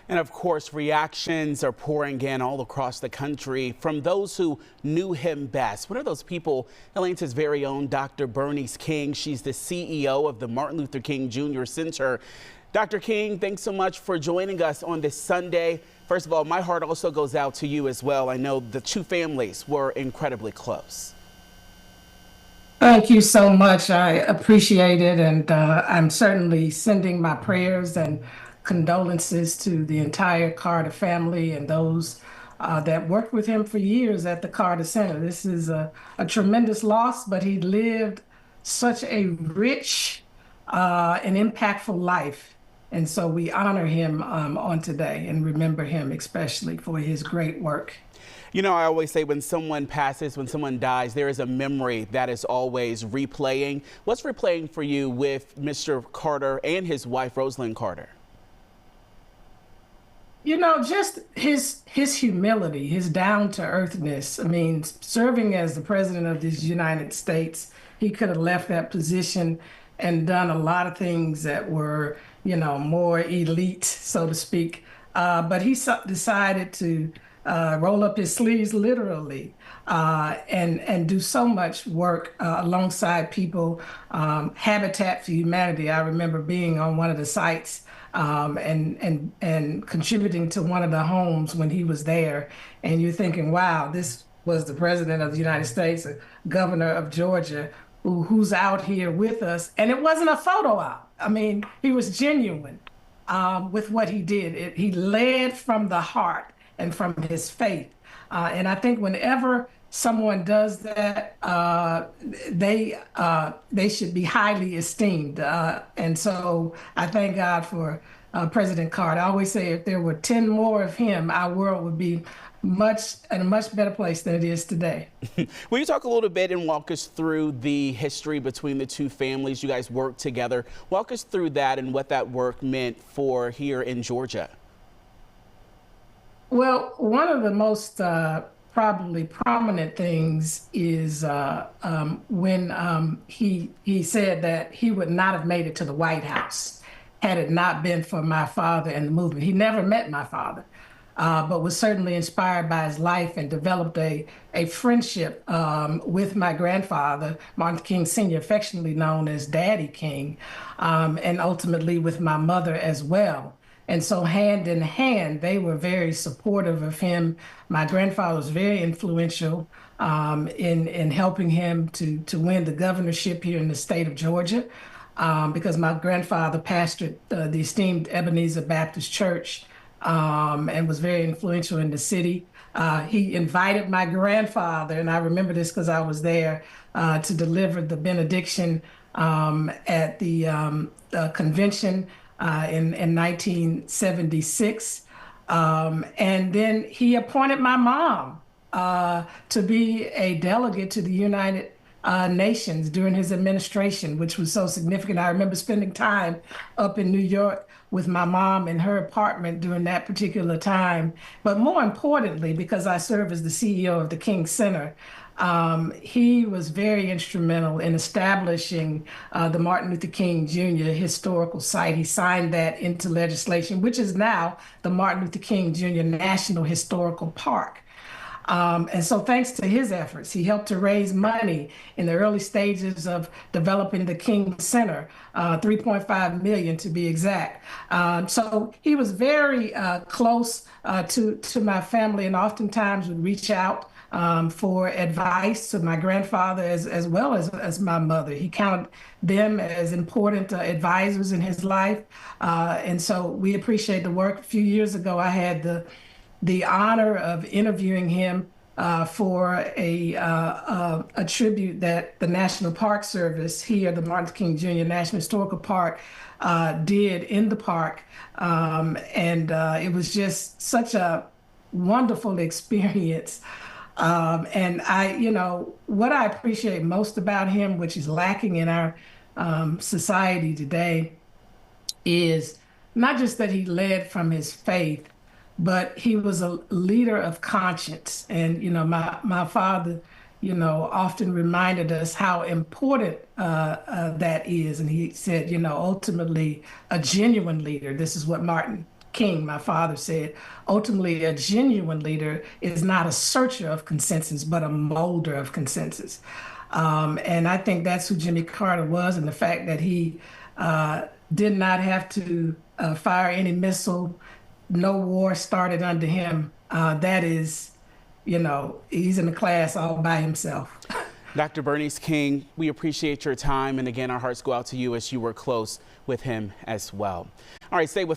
And of course, reactions are pouring in all across the country from those who knew him best. One of those people, Atlanta's very own Dr. Bernice King. She's the CEO of the Martin Luther King Jr. Center. Dr. King, thanks so much for joining us on this Sunday. First of all, my heart also goes out to you as well. I know the two families were incredibly close. Thank you so much. I appreciate it. And I'm certainly sending my prayers and condolences to the entire Carter family and those that worked with him for years at the Carter Center. This is a tremendous loss, but he lived such a rich and impactful life. And so we honor him on today and remember him especially for his great work. You know, I always say when someone passes, when someone dies, there is a memory that is always replaying. What's replaying for you with Mr. Carter and his wife, Rosalind Carter? You know, just his humility, his down-to-earthness. I mean, serving as the president of the United States, he could have left that position and done a lot of things that were, you know, more elite, so to speak. But he decided to roll up his sleeves literally and do so much work alongside people. Habitat for Humanity. I remember being on one of the sites and contributing to one of the homes when he was there. And you're thinking, wow, this was the president of the United States, a governor of Georgia, who's out here with us. And it wasn't a photo op. I mean, he was genuine with what he did. He led from the heart and from his faith. And I think whenever someone does that, they should be highly esteemed. And so I thank God for President Carter. I always say if there were 10 more of him, our world would be in a much better place than it is today. Will you talk a little bit and walk us through the history between the two families? You guys worked together. Walk us through that and what that work meant for here in Georgia. Well, one of the most probably prominent things is when he said that he would not have made it to the White House had it not been for my father and the movement. He never met my father, but was certainly inspired by his life and developed a friendship with my grandfather, Martin King Sr., affectionately known as Daddy King, and ultimately with my mother as well. And so hand in hand, they were very supportive of him. My grandfather was very influential in helping him to win the governorship here in the state of Georgia, because my grandfather pastored the esteemed Ebenezer Baptist Church and was very influential in the city. He invited my grandfather, and I remember this because I was there, to deliver the benediction at the convention in 1976. And then he appointed my mom to be a delegate to the United Nations during his administration, which was so significant. I remember spending time up in New York with my mom in her apartment during that particular time. But more importantly, because I serve as the CEO of the King Center, he was very instrumental in establishing the Martin Luther King Jr. historical site. He signed that into legislation, which is now the Martin Luther King Jr. National Historical Park. And so thanks to his efforts, he helped to raise money in the early stages of developing the King Center, 3.5 million to be exact. So he was very close to my family and oftentimes would reach out for advice to my grandfather as well as my mother. He counted them as important advisors in his life. And so we appreciate the work. A few years ago, I had the honor of interviewing him for a tribute that the National Park Service here, the Martin Luther King Jr. National Historical Park, did in the park. And it was just such a wonderful experience. And what I appreciate most about him, which is lacking in our society today, is not just that he led from his faith, but he was a leader of conscience. And, my father, often reminded us how important that is. And he said, ultimately a genuine leader. This is what Martin King, my father, said, ultimately, a genuine leader is not a searcher of consensus, but a molder of consensus. And I think that's who Jimmy Carter was, and the fact that he did not have to fire any missile, no war started under him. That is, he's in the class all by himself. Dr. Bernice King, we appreciate your time. And again, our hearts go out to you as you were close with him as well. All right, stay with